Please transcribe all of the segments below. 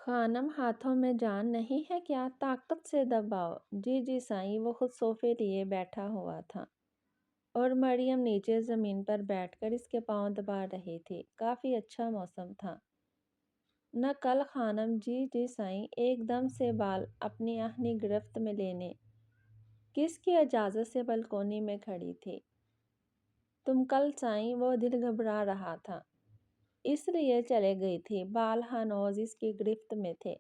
خانم ہاتھوں میں جان نہیں ہے کیا؟ طاقت سے دباؤ۔ جی جی سائیں۔ وہ خود صوفے لیے بیٹھا ہوا تھا اور مریم نیچے زمین پر بیٹھ کر اس کے پاؤں دبا رہی تھی۔ کافی اچھا موسم تھا۔ نقل خانم۔ جی جی سائیں۔ ایک دم سے بال اپنی آہنی گرفت میں لینے کس کی اجازت سے بلکونی میں کھڑی تھی؟ تم کل سائیں۔ وہ دل گھبرا رہا تھا اس لیے چلے گئی تھی۔ بال ہنوز اس کی گرفت میں تھے۔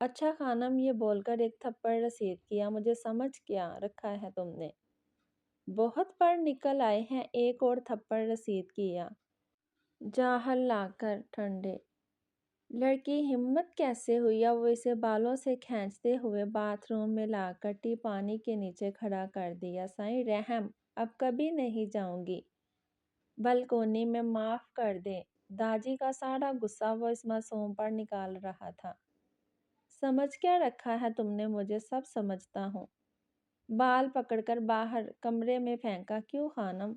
اچھا خانم یہ بول کر ایک تھپڑ رسید کیا۔ مجھے سمجھ کیا رکھا ہے تم نے؟ بہت پڑھ نکل آئے ہیں۔ ایک اور تھپڑ رسید کیا۔ جاہل لا کر ٹھنڈے لڑکی ہمت کیسے ہوئی؟ اب وہ اسے بالوں سے کھینچتے ہوئے باتھ روم میں لا کر ٹی پانی کے نیچے کھڑا کر دیا۔ سائیں رحم اب کبھی نہیں جاؤں گی بلکونی میں، معاف کر دیں۔ داجی کا سارا غصہ وہ اس معصوم پر نکال رہا تھا۔ سمجھ کیا رکھا ہے تم نے مجھے؟ سب سمجھتا ہوں۔ بال پکڑ کر باہر کمرے میں پھینکا۔ کیوں خانم؟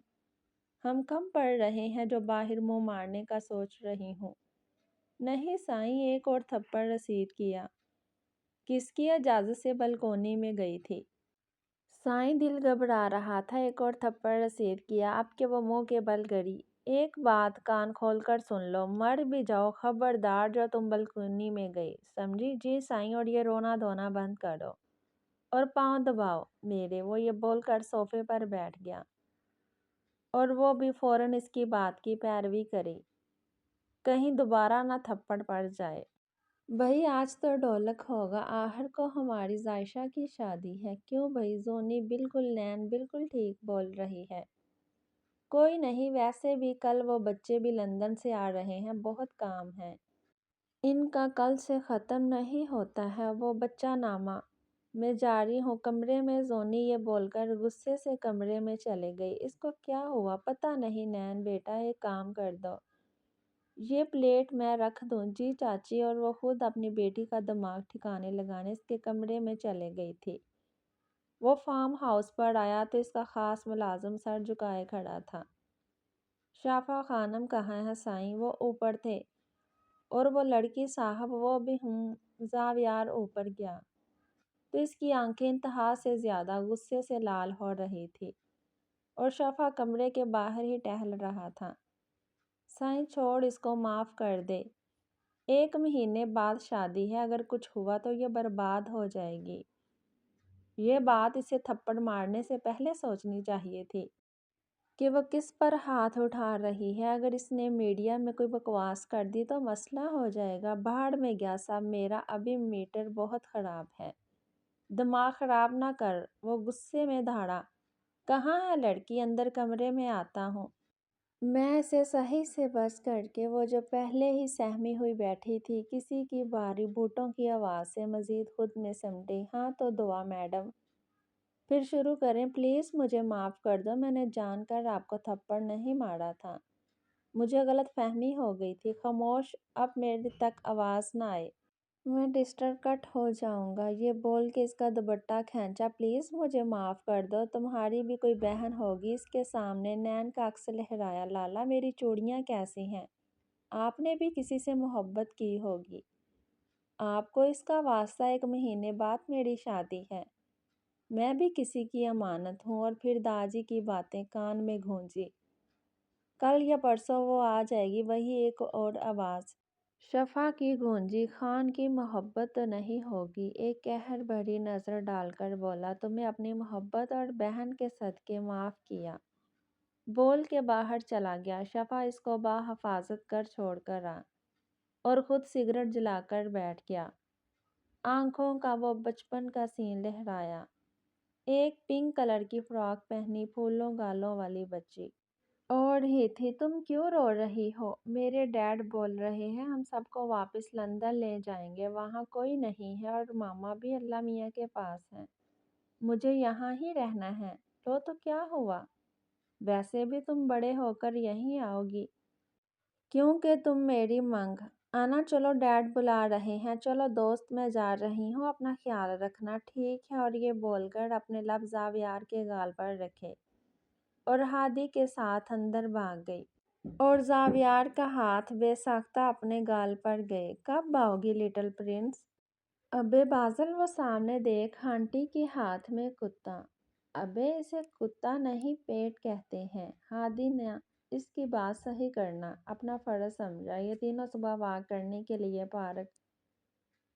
ہم کم پڑ رہے ہیں جو باہر منہ مارنے کا سوچ رہی ہوں؟ نہیں سائیں۔ ایک اور تھپڑ رسید کیا۔ کس کی اجازت سے بلکونی میں گئی تھی؟ سائیں دل گھبرا رہا تھا۔ ایک اور تھپڑ رسید کیا۔ اب کہ وہ منہ کے بل گڑی۔ ایک بات کان کھول کر سن لو، مر بھی جاؤ خبردار جو تم بلکونی میں گئی، سمجھی؟ جی سائیں۔ اور یہ رونا دھونا بند کرو اور پاؤں دباؤ میرے۔ وہ یہ بول کر صوفے پر بیٹھ گیا اور وہ بھی فوراً اس کی بات کی پیروی کری، کہیں دوبارہ نہ تھپڑ پڑ جائے۔ بھئی آج تو ڈھولک ہوگا، آخر کو ہماری عائشہ کی شادی ہے۔ کیوں بھئی؟ زونی بالکل نین بالکل ٹھیک بول رہی ہے۔ کوئی نہیں، ویسے بھی کل وہ بچے بھی لندن سے آ رہے ہیں، بہت کام ہے ان کا، کل سے ختم نہیں ہوتا ہے۔ وہ بچہ نامہ میں جاری ہوں کمرے میں۔ زونی یہ بول کر غصے سے کمرے میں چلے گئی۔ اس کو کیا ہوا پتہ نہیں۔ نین بیٹا ایک کام کر دو، یہ پلیٹ میں رکھ دوں؟ جی چاچی۔ اور وہ خود اپنی بیٹی کا دماغ ٹھکانے لگانے اس کے کمرے میں چلے گئی تھی۔ وہ فارم ہاؤس پر آیا تو اس کا خاص ملازم سر جھکائے کھڑا تھا۔ شافع خانم کہاں ہیں سائیں؟ وہ اوپر تھے۔ اور وہ لڑکی صاحب؟ وہ بھی ہوں۔ زاویار اوپر گیا تو اس کی آنکھیں انتہا سے زیادہ غصے سے لال ہو رہی تھی اور شافع کمرے کے باہر ہی ٹہل رہا تھا۔ سائیں چھوڑ اس کو، معاف کر دے، 1 مہینے بعد شادی ہے، اگر کچھ ہوا تو یہ برباد ہو جائے گی۔ یہ بات اسے تھپڑ مارنے سے پہلے سوچنی چاہیے تھی کہ وہ کس پر ہاتھ اٹھا رہی ہے۔ اگر اس نے میڈیا میں کوئی بکواس کر دی تو مسئلہ ہو جائے گا۔ بھاڑ میں گیا سب، میرا ابھی میٹر بہت خراب ہے۔ دماغ خراب نہ کر۔ وہ غصے میں دھاڑا۔ کہاں ہے لڑکی؟ اندر کمرے میں آتا ہوں میں۔ اسے صحیح سے بس کر کے وہ جو پہلے ہی سہمی ہوئی بیٹھی تھی کسی کی بھاری بوٹوں کی آواز سے مزید خود میں سمٹی۔ ہاں تو دعا میڈم، پھر شروع کریں۔ پلیز مجھے معاف کر دو، میں نے جان کر آپ کو تھپڑ نہیں مارا تھا، مجھے غلط فہمی ہو گئی تھی۔ خاموش، اب میرے تک آواز نہ آئے، میں ڈسٹرب کٹ ہو جاؤں گا۔ یہ بول کے اس کا دوپٹہ کھینچا۔ پلیز مجھے معاف کر دو، تمہاری بھی کوئی بہن ہوگی اس کے سامنے۔ نین کا عکس لہرایا۔ لالا میری چوڑیاں کیسی ہیں؟ آپ نے بھی کسی سے محبت کی ہوگی، آپ کو اس کا واسطہ؟ 1 مہینے بعد میری شادی ہے، میں بھی کسی کی امانت ہوں۔ اور پھر داجی کی باتیں کان میں گونجی۔ کل یا پرسوں وہ آ جائے گی۔ وہی ایک اور آواز شفا کی گونجی۔ خان کی محبت تو نہیں ہوگی؟ ایک قہر بھری نظر ڈال کر بولا۔ تمہیں اپنی محبت اور بہن کے صدقے معاف کیا، بول کے باہر چلا گیا۔ شفا اس کو بحفاظت گھر چھوڑ کر آ اور خود سگریٹ جلا کر بیٹھ گیا۔ آنکھوں کا وہ بچپن کا سین لہرایا۔ ایک پنک کلر کی فراک پہنی پھولوں گالوں والی بچی اور ہی تھی۔ تم کیوں رو رہی ہو؟ میرے ڈیڈ بول رہے ہیں ہم سب کو واپس لندن لے جائیں گے، وہاں کوئی نہیں ہے اور ماما بھی اللہ میاں کے پاس ہیں، مجھے یہاں ہی رہنا ہے۔ تو کیا ہوا؟ ویسے بھی تم بڑے ہو کر یہیں آؤ گی کیونکہ تم میری منگ آنا۔ چلو ڈیڈ بلا رہے ہیں، چلو دوست میں جا رہی ہوں، اپنا خیال رکھنا، ٹھیک ہے؟ اور یہ بول کر اپنے لب زاویار کے گال پر رکھے اور ہادی کے ساتھ اندر بھاگ گئی۔ اور زاویار کا ہاتھ بے ساختہ اپنے گال پر گئے۔ کب آؤ گی لٹل پرنس؟ ابے بازل وہ سامنے دیکھ آنٹی کے ہاتھ میں کتا۔ ابے اسے کتا نہیں پیٹ کہتے ہیں۔ ہادی نے اس کی بات صحیح کرنا اپنا فرض سمجھا۔ یہ تینوں صبح واک کرنے کے لیے پارک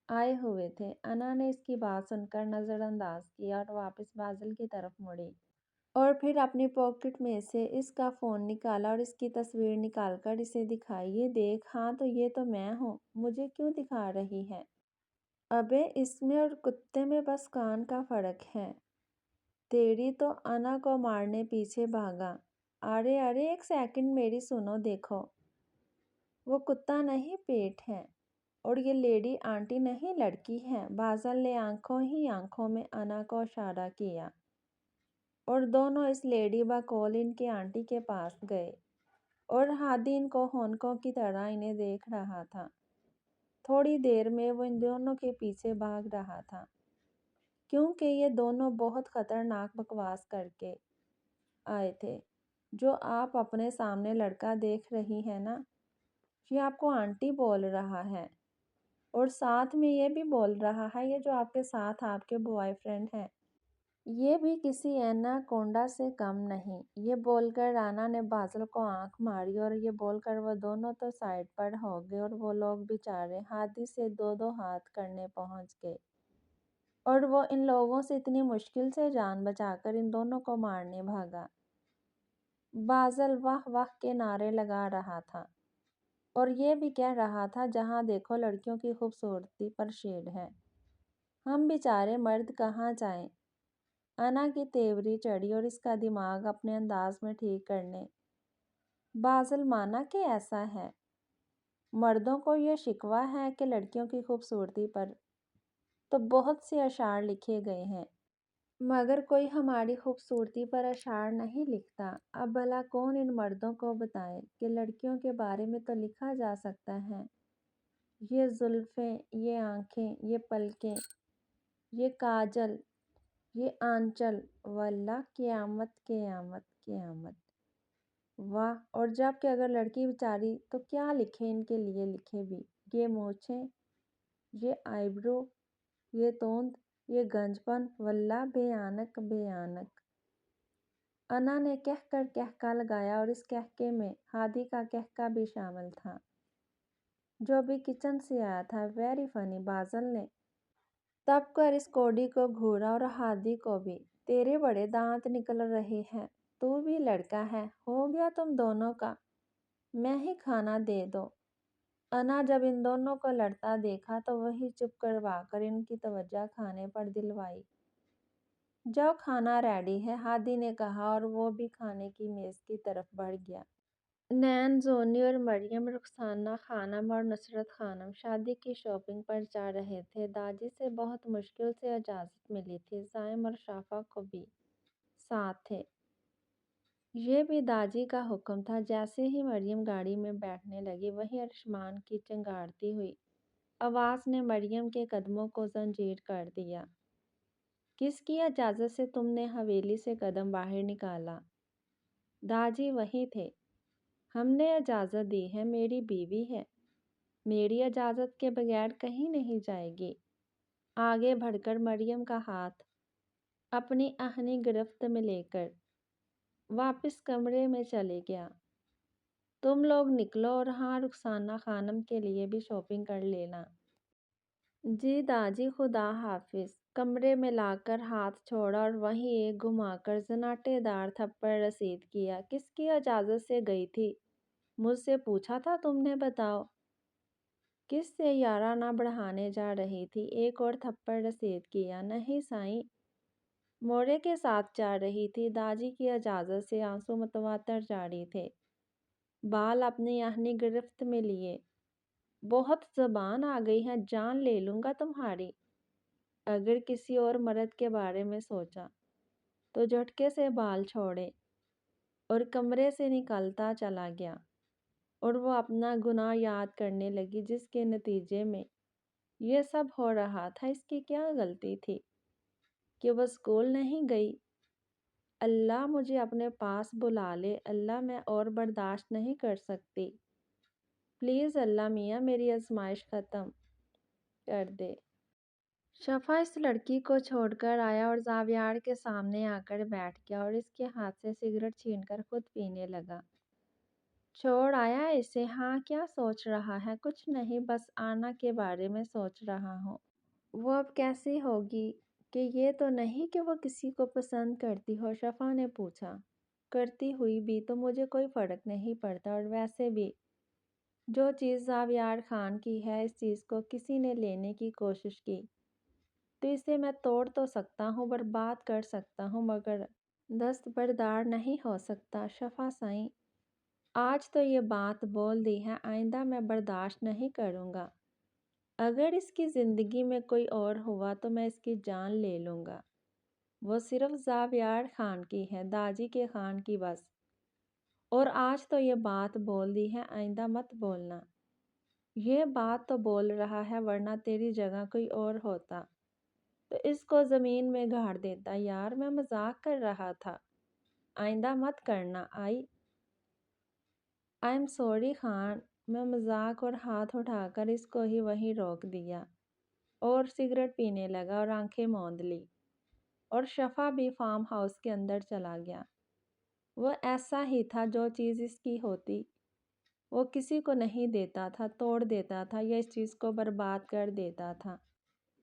آئے ہوئے تھے۔ انا نے اس کی بات سن کر نظر انداز کیا اور واپس بازل کی طرف مڑی۔ اور پھر اپنی پاکٹ میں سے اس کا فون نکالا اور اس کی تصویر نکال کر اسے دکھائی۔ یہ دیکھ، ہاں تو یہ تو میں ہوں، مجھے کیوں دکھا رہی ہے؟ ابے اس میں اور کتے میں بس کان کا فرق ہے۔ تیری تو انا کو مارنے پیچھے بھاگا۔ ارے ارے ایک سیکنڈ میری سنو، دیکھو وہ کتا نہیں پیٹ ہے، اور یہ لیڈی آنٹی نہیں لڑکی ہے۔ بازل نے آنکھوں ہی آنکھوں میں انا کو اشارہ کیا اور دونوں اس لیڈی بقول ان کی آنٹی کے پاس گئے، اور ہادی ان کو ہونکوں کی طرح انہیں دیکھ رہا تھا۔ تھوڑی دیر میں وہ ان دونوں کے پیچھے بھاگ رہا تھا، کیونکہ یہ دونوں بہت خطرناک بکواس کر کے آئے تھے۔ جو آپ اپنے سامنے لڑکا دیکھ رہی ہیں نا، یہ آپ کو آنٹی بول رہا ہے، اور ساتھ میں یہ بھی بول رہا ہے یہ جو آپ کے ساتھ آپ کے بوائے فرینڈ ہیں، یہ بھی کسی اینا کونڈا سے کم نہیں۔ یہ بول کر رانا نے بازل کو آنکھ ماری، اور یہ بول کر وہ دونوں تو سائڈ پر ہو گئے، اور وہ لوگ بیچارے ہادی سے دو دو ہاتھ کرنے پہنچ گئے، اور وہ ان لوگوں سے اتنی مشکل سے جان بچا کر ان دونوں کو مارنے بھاگا۔ بازل واہ واہ کے نعرے لگا رہا تھا، اور یہ بھی کہہ رہا تھا جہاں دیکھو لڑکیوں کی خوبصورتی پر شیڈ ہے، ہم بیچارے مرد کہاں جائیں؟ انا کی تیوری چڑھی اور اس کا دماغ اپنے انداز میں ٹھیک کرنے۔ بازل مانا کہ ایسا ہے، مردوں کو یہ شکوہ ہے کہ لڑکیوں کی خوبصورتی پر تو بہت سے اشعار لکھے گئے ہیں، مگر کوئی ہماری خوبصورتی پر اشعار نہیں لکھتا۔ اب بھلا کون ان مردوں کو بتائے کہ لڑکیوں کے بارے میں تو لکھا جا سکتا ہے، یہ زلفیں، یہ آنکھیں، یہ پلکیں، یہ کاجل، یہ آنچل، واللہ قیامت قیامت قیامت۔ واہ، اور جب کہ اگر لڑکی بیچاری تو کیا لکھے، ان کے لیے لکھے بھی، یہ مونچھیں، یہ آئی برو، یہ توند، یہ گنج پن، واللہ بھیانک بھیانک۔ انا نے کہکا لگایا، اور اس کہکے میں ہادی کا کہکا بھی شامل تھا، جو بھی کچن سے آیا تھا۔ Very funny. بازل نے تب کر اس کوڑی کو گھورا، اور ہادی کو بھی۔ تیرے بڑے دانت نکل رہے ہیں، تو بھی لڑکا ہے، ہو گیا تم دونوں کا، میں ہی کھانا دے دو۔ انا جب ان دونوں کو لڑتا دیکھا تو وہی چپ کروا کر ان کی توجہ کھانے پر دلوائی۔ جب کھانا ریڈی ہے، ہادی نے کہا، اور وہ بھی کھانے کی میز کی طرف بڑھ گیا۔ نین، زونی اور مریم، رخسانہ خانم اور نصرت خانم شادی کی شاپنگ پر جا رہے تھے۔ داجی سے بہت مشکل سے اجازت ملی تھی۔ زائم اور شافع کو بھی ساتھ تھے، یہ بھی داجی کا حکم تھا۔ جیسے ہی مریم گاڑی میں بیٹھنے لگی، وہی ارشمان کی چنگاڑتی ہوئی آواز نے مریم کے قدموں کو زنجیر کر دیا۔ کس کی اجازت سے تم نے حویلی سے قدم باہر نکالا؟ داجی وہی تھے۔ ہم نے اجازت دی ہے، میری بیوی ہے، میری اجازت کے بغیر کہیں نہیں جائے گی۔ آگے بڑھ کر مریم کا ہاتھ اپنی آہنی گرفت میں لے کر واپس کمرے میں چلے گیا۔ تم لوگ نکلو، اور ہاں، رخسانہ خانم کے لیے بھی شاپنگ کر لینا۔ جی داجی، خدا حافظ۔ کمرے میں لا کر ہاتھ چھوڑا اور وہیں ایک گھما کر زناٹے دار تھپڑ رسید کیا۔ کس کی اجازت سے گئی تھی؟ مجھ سے پوچھا تھا تم نے، بتاؤ۔ کس سے یارانہ بڑھانے جا رہی تھی؟ ایک اور تھپڑ رسید کیا۔ نہیں سائیں، موڑے کے ساتھ جا رہی تھی۔ داجی کی اجازت سے آنسو متواتر جاری تھے، بال اپنی آہنی گرفت میں لیے۔ بہت زبان آ گئی ہے، جان لے لوں گا تمہاری۔ اگر کسی اور مرد کے بارے میں سوچا تو جھٹکے سے بال چھوڑے اور کمرے سے نکلتا چلا گیا، اور وہ اپنا گناہ یاد کرنے لگی جس کے نتیجے میں یہ سب ہو رہا تھا۔ اس کی کیا غلطی تھی کہ وہ اسکول نہیں گئی؟ اللہ مجھے اپنے پاس بلا لے، اللہ میں اور برداشت نہیں کر سکتی، پلیز اللہ میاں میری آزمائش ختم کر دے۔ شفا اس لڑکی کو چھوڑ کر آیا اور زاویار کے سامنے آ کر بیٹھ گیا اور اس کے ہاتھ سے سگریٹ چھین کر خود پینے لگا۔ چھوڑ آیا اسے؟ ہاں، کیا سوچ رہا ہے؟ کچھ نہیں، بس آنا کے بارے میں سوچ رہا ہوں۔ وہ اب کیسی ہوگی؟ کہ یہ تو نہیں کہ وہ کسی کو پسند کرتی ہو؟ شفا نے پوچھا۔ کرتی ہوئی بھی تو مجھے کوئی فرق نہیں پڑتا، اور ویسے بھی جو چیز زاویار خان کی ہے، اس چیز کو کسی نے لینے کی کوشش کی تو اسے میں توڑ تو سکتا ہوں، برباد کر سکتا ہوں، مگر دستبردار نہیں ہو سکتا۔ شفا سائیں، آج تو یہ بات بول دی ہے، آئندہ میں برداشت نہیں کروں گا۔ اگر اس کی زندگی میں کوئی اور ہوا تو میں اس کی جان لے لوں گا۔ وہ صرف زاویار خان کی ہے، داجی کے خان کی بس۔ اور آج تو یہ بات بول دی ہے، آئندہ مت بولنا۔ یہ بات تو بول رہا ہے، ورنہ تیری جگہ کوئی اور ہوتا تو اس کو زمین میں گاڑ دیتا۔ یار میں مذاق کر رہا تھا، آئندہ مت کرنا۔ آئی ایم سوری خان، میں مذاق، اور ہاتھ اٹھا کر اس کو ہی وہیں روک دیا اور سگریٹ پینے لگا اور آنکھیں موند لی، اور شفا بھی فارم ہاؤس کے اندر چلا گیا۔ وہ ایسا ہی تھا، جو چیز اس کی ہوتی وہ کسی کو نہیں دیتا تھا، توڑ دیتا تھا یا اس چیز کو برباد کر دیتا تھا۔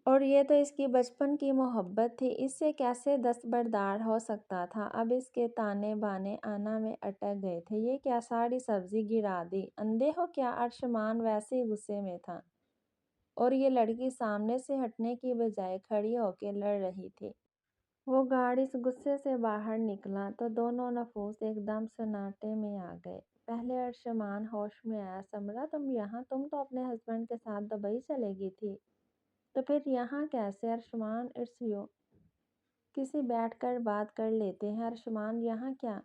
اور یہ تو اس کی بچپن کی محبت تھی، اس سے کیسے دستبردار ہو سکتا تھا؟ اب اس کے تانے بانے آنا میں اٹک گئے تھے۔ یہ کیا ساری سبزی گرا دی؟ اندھے ہو کیا؟ ارشمان ویسے ہی غصے میں تھا، اور یہ لڑکی سامنے سے ہٹنے کی بجائے کھڑی ہو کے لڑ رہی تھی۔ وہ گاڑی اس غصے سے باہر نکلا تو دونوں نفوس ایک دم سناٹے میں آ گئے۔ پہلے ارشمان ہوش میں آیا۔ سمرا تم یہاں؟ تم تو اپنے ہسبینڈ کے ساتھ دبئی چلے گئی تھی، تو پھر یہاں کیسے؟ ارشمان اٹس یو، کسی بیٹھ کر بات کر لیتے ہیں۔ ارشمان یہاں کیا؟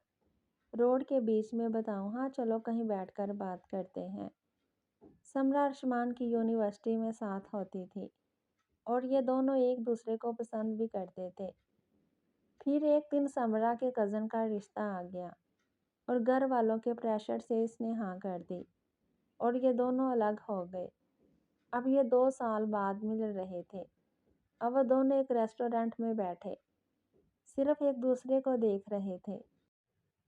روڈ کے بیچ میں بتاؤں؟ ہاں چلو کہیں بیٹھ کر بات کرتے ہیں۔ سمرا ارشمان کی یونیورسٹی میں ساتھ ہوتی تھی اور یہ دونوں ایک دوسرے کو پسند بھی کرتے تھے۔ پھر ایک دن سمرا کے کزن کا رشتہ آ گیا اور گھر والوں کے پریشر سے اس نے ہاں کر دی اور یہ دونوں الگ ہو گئے۔ اب یہ 2 سال بعد مل رہے تھے۔ اب وہ دونوں ایک ریسٹورنٹ میں بیٹھے صرف ایک دوسرے کو دیکھ رہے تھے۔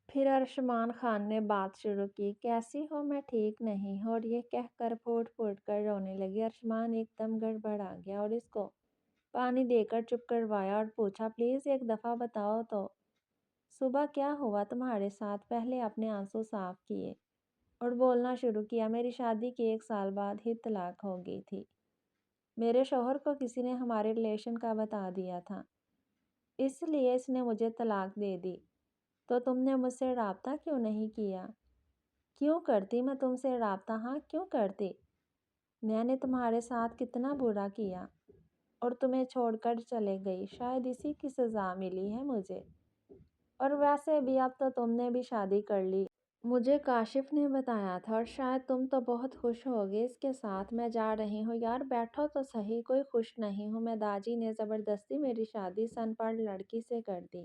پھر ارشمان خان نے بات شروع کی۔ کیسی ہو؟ میں ٹھیک نہیں ہوں، اور یہ کہہ کر پھوٹ پھوٹ کر رونے لگی۔ ارشمان ایک دم گڑبڑا گیا اور اس کو پانی دے کر چپ کروایا اور پوچھا، پلیز ایک دفعہ بتاؤ تو، صبح کیا ہوا تمہارے ساتھ؟ پہلے اپنے آنسو صاف کیے اور بولنا شروع کیا۔ میری شادی کے 1 سال بعد ہی طلاق ہو گئی تھی۔ میرے شوہر کو کسی نے ہمارے ریلیشن کا بتا دیا تھا، اس لیے اس نے مجھے طلاق دے دی۔ تو تم نے مجھ سے رابطہ کیوں نہیں کیا؟ کیوں کرتی میں تم سے رابطہ؟ ہاں کیوں کرتی؟ میں نے تمہارے ساتھ کتنا برا کیا اور تمہیں چھوڑ کر چلے گئی، شاید اسی کی سزا ملی ہے مجھے۔ اور ویسے بھی اب تو تم نے بھی شادی کر لی، مجھے کاشف نے بتایا تھا، اور شاید تم تو بہت خوش ہوگے اس کے ساتھ۔ میں جا رہی ہوں۔ یار بیٹھو تو صحیح، کوئی خوش نہیں ہوں میں، داجی نے زبردستی میری شادی سن پڑھ لڑکی سے کر دی۔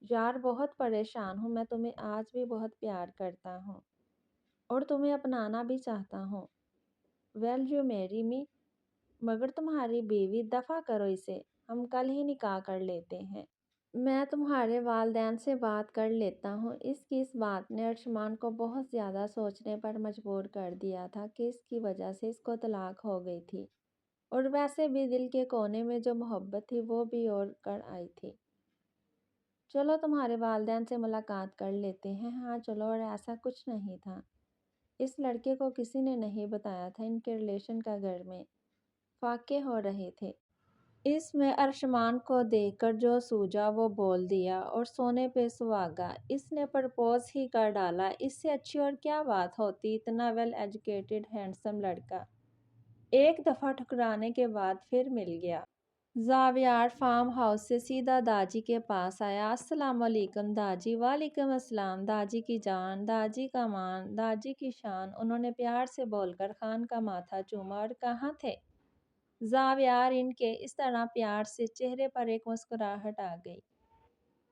یار بہت پریشان ہوں میں، تمہیں آج بھی بہت پیار کرتا ہوں اور تمہیں اپنانا بھی چاہتا ہوں۔ ویل یو میری می، مگر تمہاری بیوی؟ دفع کرو اسے، ہم کل ہی نکاح کر لیتے ہیں۔ میں تمہارے والدین سے بات کر لیتا ہوں۔ اس کی اس بات نے ارشمان کو بہت زیادہ سوچنے پر مجبور کر دیا تھا کہ اس کی وجہ سے اس کو طلاق ہو گئی تھی، اور ویسے بھی دل کے کونے میں جو محبت تھی وہ بھی اور کر آئی تھی۔ چلو تمہارے والدین سے ملاقات کر لیتے ہیں۔ ہاں چلو۔ اور ایسا کچھ نہیں تھا، اس لڑکے کو کسی نے نہیں بتایا تھا، ان کے ریلیشن کا گھر میں فاقے ہو رہے تھے۔ اس میں ارشمان کو دیکھ کر جو سوجا وہ بول دیا، اور سونے پہ سہاگا، اس نے پرپوز ہی کر ڈالا۔ اس سے اچھی اور کیا بات ہوتی؟ اتنا ویل ایجوکیٹڈ ہینڈسم لڑکا ایک دفعہ ٹھکرانے کے بعد پھر مل گیا۔ زاویار فارم ہاؤس سے سیدھا داجی کے پاس آیا۔ السلام علیکم داجی۔ وعلیکم السلام داجی کی جان، داجی کا مان، داجی کی شان، انہوں نے پیار سے بول کر خان کا ماتھا چوما۔ اور کہاں تھے زاویار؟ ان کے اس طرح پیار سے چہرے پر ایک مسکراہٹ آ گئی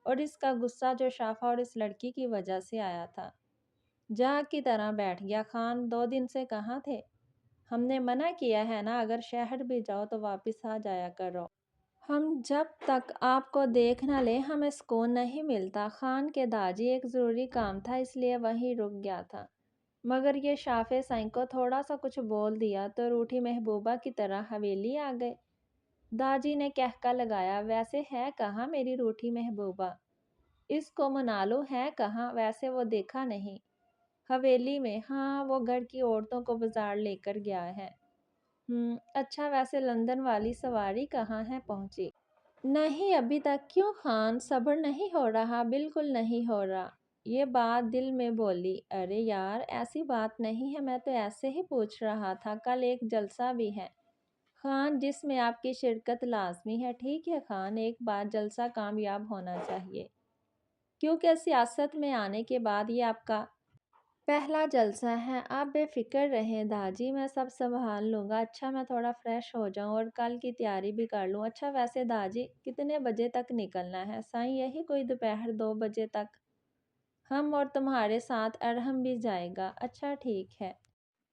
اور اس کا غصہ جو شافا اور اس لڑکی کی وجہ سے آیا تھا جہاں کی طرح بیٹھ گیا۔ خان 2 دن سے کہاں تھے؟ ہم نے منع کیا ہے نا، اگر شہر بھی جاؤ تو واپس آ جایا کرو۔ ہم جب تک آپ کو دیکھ نہ لیں ہمیں سکون نہیں ملتا۔ خان کے داجی ایک ضروری کام تھا اس لیے وہیں رک گیا تھا، مگر یہ شافع سائیں کو تھوڑا سا کچھ بول دیا تو روٹھی محبوبہ کی طرح حویلی آ گئے۔ داجی نے کہکا لگایا، ویسے ہے کہاں میری روٹھی محبوبہ؟ اس کو منالو ہے کہاں؟ ویسے وہ دیکھا نہیں۔ حویلی میں؟ ہاں، وہ گھر کی عورتوں کو بازار لے کر گیا ہے۔ اچھا، ویسے لندن والی سواری کہاں ہے پہنچی؟ نہیں ابھی تک۔ کیوں خان، صبر نہیں ہو رہا؟ بالکل نہیں ہو رہا۔ یہ بات دل میں بولی، ارے یار ایسی بات نہیں ہے، میں تو ایسے ہی پوچھ رہا تھا۔ کل ایک جلسہ بھی ہے خان جس میں آپ کی شرکت لازمی ہے۔ ٹھیک ہے خان، ایک بار جلسہ کامیاب ہونا چاہیے، کیونکہ سیاست میں آنے کے بعد یہ آپ کا پہلا جلسہ ہے۔ آپ بے فکر رہیں داجی، میں سب سنبھال لوں گا۔ اچھا، میں تھوڑا فریش ہو جاؤں اور کل کی تیاری بھی کر لوں۔ اچھا ویسے داجی کتنے بجے تک نکلنا ہے؟ سائیں یہی کوئی دوپہر 2 بجے تک۔ ہم اور تمہارے ساتھ ارحم بھی جائے گا۔ اچھا ٹھیک ہے۔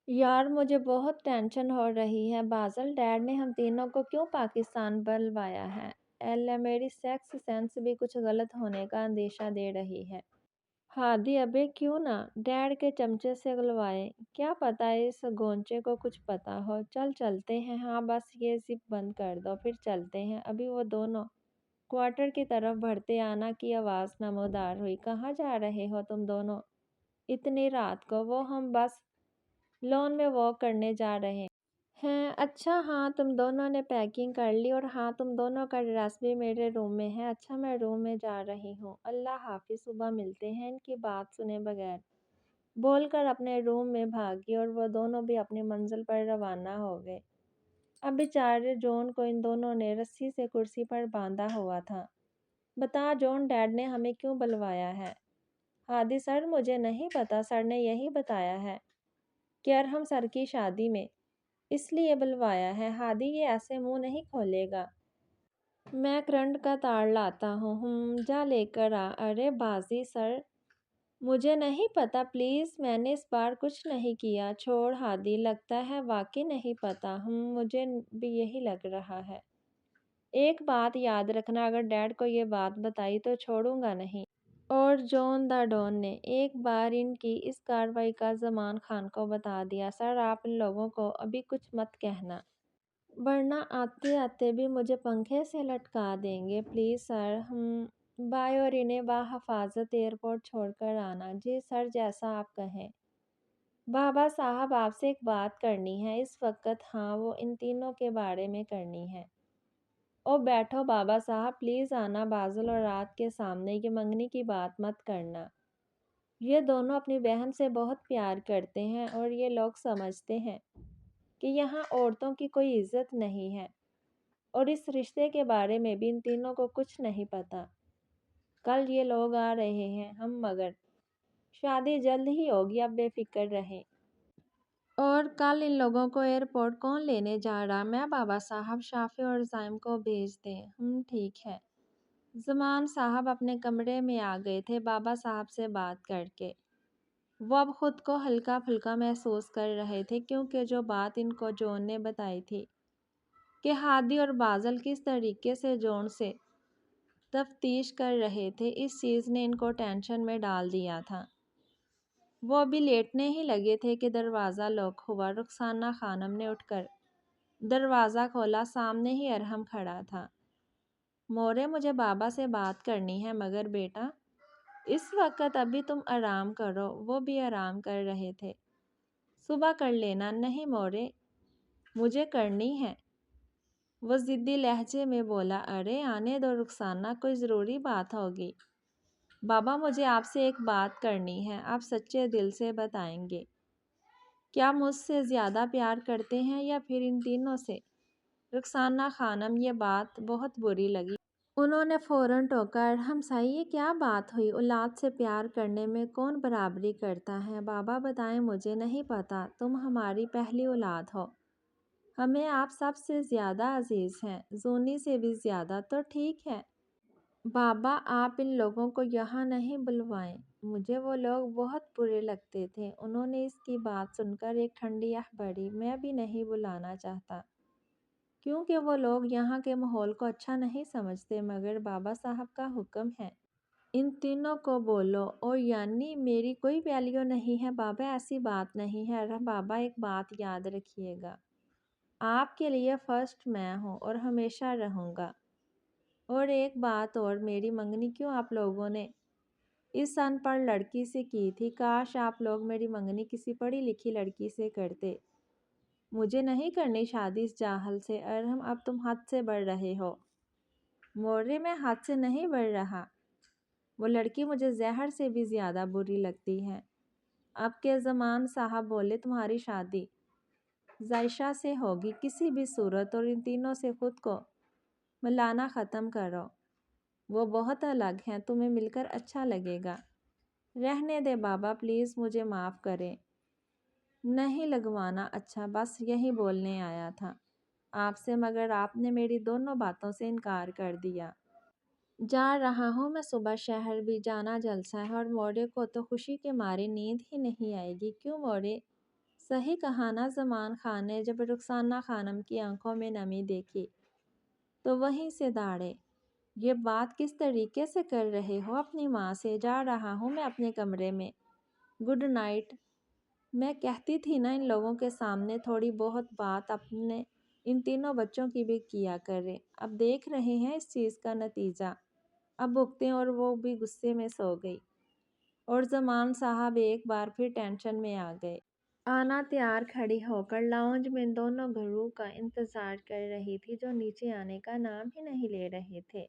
یار مجھے بہت ٹینشن ہو رہی ہے۔ بازل ڈیڈ نے ہم تینوں کو کیوں پاکستان بلوایا ہے؟ اللہ، میری سیکس سینس بھی کچھ غلط ہونے کا اندیشہ دے رہی ہے۔ ہادی ابے کیوں نہ ڈیڈ کے چمچے سے اگلوائے، کیا پتہ اس گونچے کو کچھ پتا ہو۔ چلتے ہیں۔ ہاں بس یہ زپ بند کر دو پھر چلتے ہیں۔ ابھی وہ دونوں کوارٹر کی طرف بڑھتے آنا کی آواز نمودار ہوئی۔ کہاں جا رہے ہو تم دونوں اتنی رات کو؟ وہ ہم بس لون میں واک کرنے جا رہے ہیں۔ اچھا ہاں، تم دونوں نے پیکنگ کر لی؟ اور ہاں، تم دونوں کا ڈریس بھی میرے روم میں ہے۔ اچھا میں روم میں جا رہی ہوں، اللہ حافظ، صبح ملتے ہیں۔ ان کی بات سنے بغیر بول کر اپنے روم میں بھاگی اور وہ دونوں بھی اپنی منزل پر روانہ ہو گئے۔ اب بیچارے جون کو ان دونوں نے رسی سے کرسی پر باندھا ہوا تھا۔ بتا جون، ڈیڈ نے ہمیں کیوں بلوایا ہے؟ ہادی سر مجھے نہیں پتا، سر نے یہی بتایا ہے کہ ارحم سر کی شادی میں اس لیے بلوایا ہے۔ ہادی یہ ایسے منہ نہیں کھولے گا۔ میں کرنٹ کا تار لاتا ہوں۔ جا لے کر آ۔ ارے بازی سر مجھے نہیں پتا پلیز، میں نے اس بار کچھ نہیں کیا۔ چھوڑ ہادی، لگتا ہے واقعی نہیں پتا۔ مجھے بھی یہی لگ رہا ہے۔ ایک بات یاد رکھنا، اگر ڈیڈ کو یہ بات بتائی تو چھوڑوں گا نہیں۔ اور جون دا ڈون نے ایک بار ان کی اس کارروائی کا زمان خان کو بتا دیا۔ سر آپ ان لوگوں کو ابھی کچھ مت کہنا، ورنہ آتے آتے بھی مجھے پنکھے سے لٹکا دیں گے۔ Please sir. بائے، اور انہیں بحفاظت ایئرپورٹ چھوڑ کر آنا۔ جی سر، جیسا آپ کہیں۔ بابا صاحب آپ سے ایک بات کرنی ہے اس وقت۔ ہاں، وہ ان تینوں کے بارے میں کرنی ہے۔ او بیٹھو بابا صاحب، پلیز آنا۔ بازل اور رات کے سامنے یہ منگنی کی بات مت کرنا۔ یہ دونوں اپنی بہن سے بہت پیار کرتے ہیں اور یہ لوگ سمجھتے ہیں کہ یہاں عورتوں کی کوئی عزت نہیں ہے، اور اس رشتے کے بارے میں بھی ان تینوں کو کچھ نہیں پتا۔ کل یہ لوگ آ رہے ہیں مگر شادی جلد ہی ہوگی، اب بے فکر رہیں۔ اور کل ان لوگوں کو ایئرپورٹ کون لینے جا رہا؟ میں بابا صاحب، شافع اور زائم کو بھیج دیں۔ ٹھیک ہے۔ زمان صاحب اپنے کمرے میں آ گئے تھے بابا صاحب سے بات کر کے۔ وہ اب خود کو ہلکا پھلکا محسوس کر رہے تھے، کیونکہ جو بات ان کو جون نے بتائی تھی کہ ہادی اور بازل کس طریقے سے جون سے تفتیش کر رہے تھے، اس چیز نے ان کو ٹینشن میں ڈال دیا تھا۔ وہ ابھی لیٹنے ہی لگے تھے کہ دروازہ لاک ہوا۔ رخسانہ خانم نے اٹھ کر دروازہ کھولا۔ سامنے ہی ارحم کھڑا تھا۔ مورے، مجھے بابا سے بات کرنی ہے مگر بیٹا اس وقت ابھی تم آرام کرو۔ وہ بھی آرام کر رہے تھے۔ صبح کر لینا۔ نہیں مورے، مجھے کرنی ہے، وہ ضدی لہجے میں بولا۔ ارے آنے دو رخسانہ، کوئی ضروری بات ہوگی۔ بابا مجھے آپ سے ایک بات کرنی ہے، آپ سچے دل سے بتائیں گے؟ کیا مجھ سے زیادہ پیار کرتے ہیں یا پھر ان تینوں سے؟ رخسانہ خانم یہ بات بہت بری لگی۔ انہوں نے فوراً ٹوکا۔ ارحم سائی، یہ کیا بات ہوئی؟ اولاد سے پیار کرنے میں کون برابری کرتا ہے؟ بابا بتائیں، مجھے نہیں پتا۔ تم ہماری پہلی اولاد ہو، ہمیں آپ سب سے زیادہ عزیز ہیں، زونی سے بھی زیادہ۔ تو ٹھیک ہے، بابا آپ ان لوگوں کو یہاں نہیں بلوائیں، مجھے وہ لوگ بہت برے لگتے تھے۔ انہوں نے اس کی بات سن کر ایک ٹھنڈی آہ بھری۔ میں بھی نہیں بلانا چاہتا کیونکہ وہ لوگ یہاں کے ماحول کو اچھا نہیں سمجھتے، مگر بابا صاحب کا حکم ہے۔ ان تینوں کو بولو۔ اور یعنی میری کوئی ویلیو نہیں ہے؟ بابا ایسی بات نہیں ہے۔ بابا ایک بات یاد رکھیے گا، آپ کے لیے فرسٹ میں ہوں اور ہمیشہ رہوں گا۔ اور ایک بات اور، میری منگنی کیوں آپ لوگوں نے اس ان پڑھ لڑکی سے کی تھی؟ کاش آپ لوگ میری منگنی کسی پڑھی لکھی لڑکی سے کرتے۔ مجھے نہیں کرنی شادی اس جاہل سے۔ ارحم اب تم حد سے بڑھ رہے ہو۔ مورے میں حد سے نہیں بڑھ رہا، وہ لڑکی مجھے زہر سے بھی زیادہ بری لگتی ہے۔ اب کے زمان صاحب بولے تمہاری شادی ذائشہ سے ہوگی کسی بھی صورت، اور ان تینوں سے خود کو ملانا ختم کرو۔ وہ بہت الگ ہیں، تمہیں مل کر اچھا لگے گا۔ رہنے دے بابا پلیز، مجھے معاف کریں۔ نہیں لگوانا، اچھا بس یہی بولنے آیا تھا آپ سے، مگر آپ نے میری دونوں باتوں سے انکار کر دیا۔ جا رہا ہوں میں، صبح شہر بھی جانا جلسہ ہے، اور مورے کو تو خوشی کے مارے نیند ہی نہیں آئے گی۔ کیوں مورے؟ صحیح کہا نا زمان خان نے۔ جب رخسانہ خانم کی آنکھوں میں نمی دیکھی تو وہیں سے داڑے۔ یہ بات کس طریقے سے کر رہے ہو اپنی ماں سے؟ جا رہا ہوں میں اپنے کمرے میں، گڈ نائٹ۔ میں کہتی تھی نا ان لوگوں کے سامنے تھوڑی بہت بات اپنے ان تینوں بچوں کی بھی کیا کرے۔ اب دیکھ رہے ہیں اس چیز کا نتیجہ۔ اب بھگتے، اور وہ بھی غصے میں سو گئی، اور زمان صاحب ایک بار پھر ٹینشن میں آ گئے۔ آنا تیار کھڑی ہو کر لاؤنج میں ان دونوں گھروں کا انتظار کر رہی تھی، جو نیچے آنے کا نام ہی نہیں لے رہے تھے۔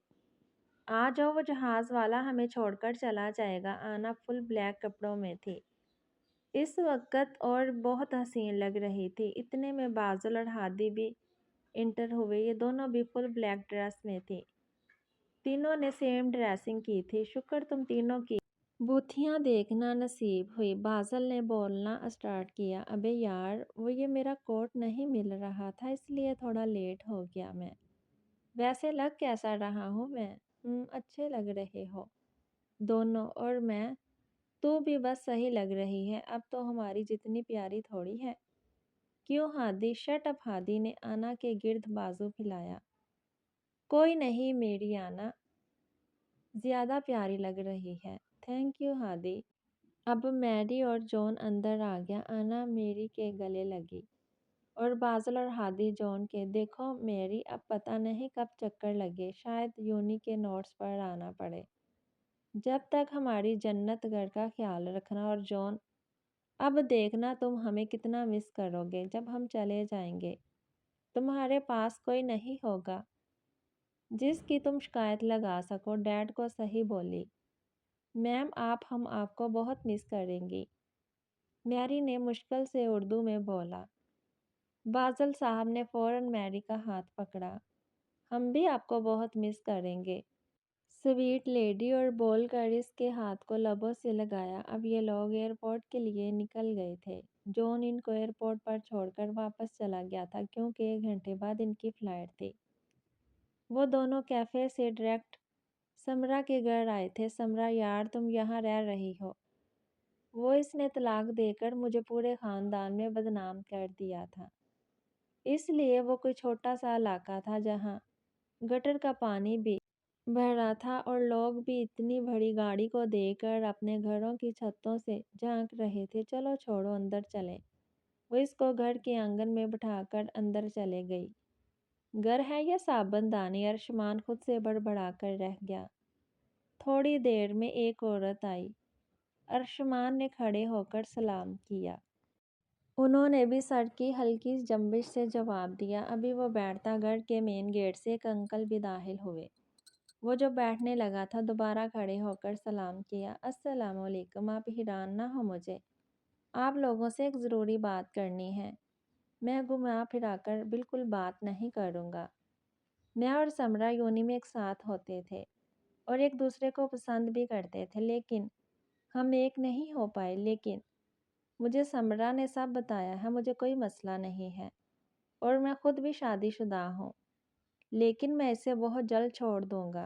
آ جاؤ، وہ جہاز والا ہمیں چھوڑ کر چلا جائے گا۔ آنا فل بلیک کپڑوں میں تھی اس وقت اور بہت حسین لگ رہی تھی۔ اتنے میں بازل اور ہادی بھی انٹر ہوئے۔ یہ دونوں بھی فل بلیک ڈریس میں تھی۔ تینوں نے سیم ڈریسنگ کی تھی۔ شکر تم تینوں کی بوتھیاں دیکھنا نصیب ہوئی۔ بازل نے بولنا اسٹارٹ کیا، ابے یار، وہ یہ میرا کوٹ نہیں مل رہا تھا اس لیے تھوڑا لیٹ ہو گیا میں۔ ویسے لگ کیسا رہا ہوں میں؟ اچھے لگ رہے ہو دونوں، اور میں تو بھی بس صحیح لگ رہی ہے۔ اب تو ہماری جتنی پیاری تھوڑی ہے۔ کیوں ہادی؟ Shut up. ہادی نے آنا کے گرد بازو پھیلایا۔ کوئی نہیں، میری آنا زیادہ پیاری لگ رہی ہے۔ تھینک یو ہادی۔ اب میری اور جون اندر آ گیا۔ آنا میری کے گلے لگی، اور بازل اور ہادی جون کے۔ دیکھو میری، اب پتہ نہیں کب چکر لگے، شاید یونی کے نوٹس پر آنا پڑے۔ جب تک ہماری جنت گھر کا خیال رکھنا، اور جون اب دیکھنا تم ہمیں کتنا مس کرو گے جب ہم چلے جائیں گے۔ تمہارے پاس کوئی نہیں ہوگا جس کی تم شکایت لگا سکو۔ ڈیڈ کو صحیح بولی میم ہم آپ کو بہت مس کریں گی، میری نے مشکل سے اردو میں بولا۔ بازل صاحب نے فوراً میری کا ہاتھ پکڑا۔ ہم بھی آپ کو بہت مس کریں گے سویٹ لیڈی، اور بول کر اس کے ہاتھ کو لبوں سے لگایا۔ اب یہ لوگ ایئرپورٹ کے لیے نکل گئے تھے۔ جون ان کو ایئرپورٹ پر چھوڑ کر واپس چلا گیا تھا کیونکہ 1 گھنٹے بعد ان کی فلائٹ تھی۔ وہ دونوں کیفے سے ڈائریکٹ سمرا کے گھر آئے تھے۔ سمرا یار، تم یہاں رہ رہی ہو؟ وہ اس نے طلاق دے کر مجھے پورے خاندان میں بدنام کر دیا تھا، اس لیے وہ کوئی چھوٹا سا علاقہ تھا جہاں گٹر کا پانی بھی بھرا تھا، اور لوگ بھی اتنی بڑی گاڑی کو دیکھ کر اپنے گھروں کی چھتوں سے جھانک رہے تھے۔ چلو چھوڑو، اندر چلیں۔ وہ اس کو گھر کے آنگن میں بٹھا کر اندر چلے گئی۔ گھر ہے یا صابن دانی؟ ارشمان خود سے بڑبڑا کر رہ گیا۔ تھوڑی دیر میں ایک عورت آئی۔ ارشمان نے کھڑے ہو کر سلام کیا۔ انہوں نے بھی سر کی ہلکی جنبش سے جواب دیا۔ ابھی وہ بیٹھتا، گھر کے مین گیٹ سے ایک انکل بھی داخل ہوئے۔ وہ جو بیٹھنے لگا تھا دوبارہ کھڑے ہو کر سلام کیا۔ السلام علیکم، آپ حیران نہ ہو، مجھے آپ لوگوں سے ایک ضروری بات کرنی ہے۔ میں گھما پھرا کر بالکل بات نہیں کروں گا۔ میں اور سمرا یونی میں ایک ساتھ ہوتے تھے اور ایک دوسرے کو پسند بھی کرتے تھے، لیکن ہم ایک نہیں ہو پائے۔ لیکن مجھے سمرا نے سب بتایا ہے، مجھے کوئی مسئلہ نہیں ہے، اور میں خود بھی شادی شدہ ہوں، لیکن میں اسے بہت جلد چھوڑ دوں گا۔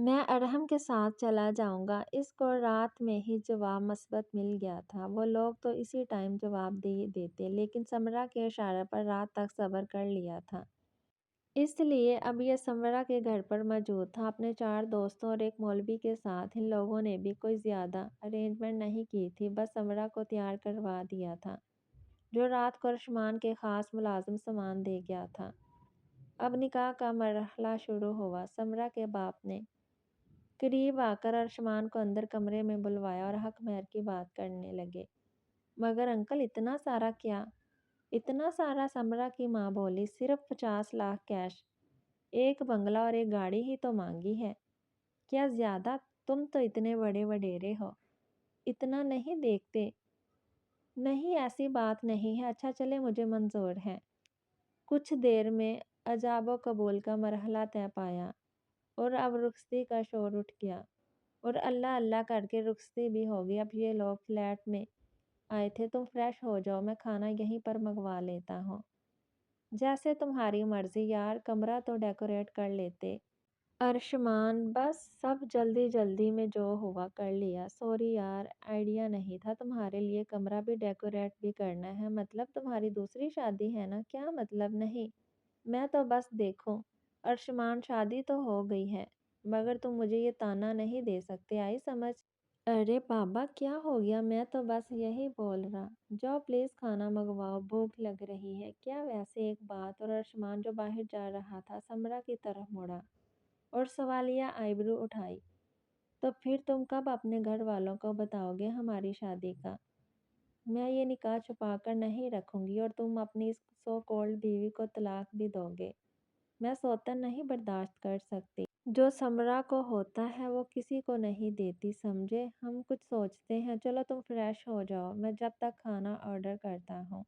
میں ارحم کے ساتھ چلا جاؤں گا۔ اس کو رات میں ہی جواب مثبت مل گیا تھا۔ وہ لوگ تو اسی ٹائم جواب دے دیتے، لیکن سمرا کے اشارے پر رات تک صبر کر لیا تھا۔ اس لیے اب یہ سمرا کے گھر پر موجود تھا، اپنے 4 دوستوں اور ایک مولوی کے ساتھ۔ ان لوگوں نے بھی کوئی زیادہ ارینجمنٹ نہیں کی تھی، بس سمرا کو تیار کروا دیا تھا، جو رات کو ارشمان کے خاص ملازم سامان دے گیا تھا۔ اب نکاح کا مرحلہ شروع ہوا۔ سمرا کے باپ نے قریب آ کر ارشمان کو اندر کمرے میں بلوایا اور حق مہر کی بات کرنے لگے۔ مگر انکل اتنا سارا کیا؟ اتنا سارا؟ سمرا کی ماں بولی۔ صرف 50 لاکھ کیش، ایک بنگلہ اور ایک گاڑی ہی تو مانگی ہے، کیا زیادہ؟ تم تو اتنے بڑے وڈیرے ہو، اتنا نہیں دیکھتے؟ نہیں ایسی بات نہیں ہے۔ اچھا چلے، مجھے منظور ہے۔ کچھ دیر میں ایجاب و قبول کا مرحلہ طے پایا اور اب رخصتی کا شور اٹھ گیا، اور اللہ اللہ کر کے رخصتی بھی ہوگی۔ اب یہ لوگ فلیٹ میں آئے تھے، تم فریش ہو جاؤ، میں کھانا یہیں پر منگوا لیتا ہوں۔ جیسے تمہاری مرضی یار، کمرہ تو ڈیکوریٹ کر لیتے۔ ارشمان بس سب جلدی جلدی میں جو ہوا کر لیا۔ سوری یار، آئیڈیا نہیں تھا تمہارے لیے کمرہ بھی ڈیکوریٹ بھی کرنا ہے۔ مطلب تمہاری دوسری شادی ہے نا؟ کیا مطلب؟ نہیں، میں تو بس دیکھوں۔ ارشمان شادی تو ہو گئی ہے، مگر تم مجھے یہ طعنہ نہیں دے سکتے، آئی سمجھ؟ ارے بابا کیا ہو گیا؟ میں تو بس یہی بول رہا۔ جاؤ پلیز کھانا منگواؤ، بھوک لگ رہی ہے۔ کیا ویسے ایک بات؟ اور ارشمان جو باہر جا رہا تھا سمرا کی طرف مڑا اور سوالیہ آئی برو اٹھائی۔ تو پھر تم کب اپنے گھر والوں کو بتاؤ گے ہماری شادی کا؟ میں یہ نکاح چھپا کر نہیں رکھوں گی، اور تم اپنی اس سو کولڈ بیوی کو طلاق بھی دو گے۔ میں سوتن نہیں برداشت کر سکتی۔ جو سمرا کو ہوتا ہے وہ کسی کو نہیں دیتی، سمجھے؟ ہم کچھ سوچتے ہیں۔ چلو تم فریش ہو جاؤ، میں جب تک کھانا آرڈر کرتا ہوں۔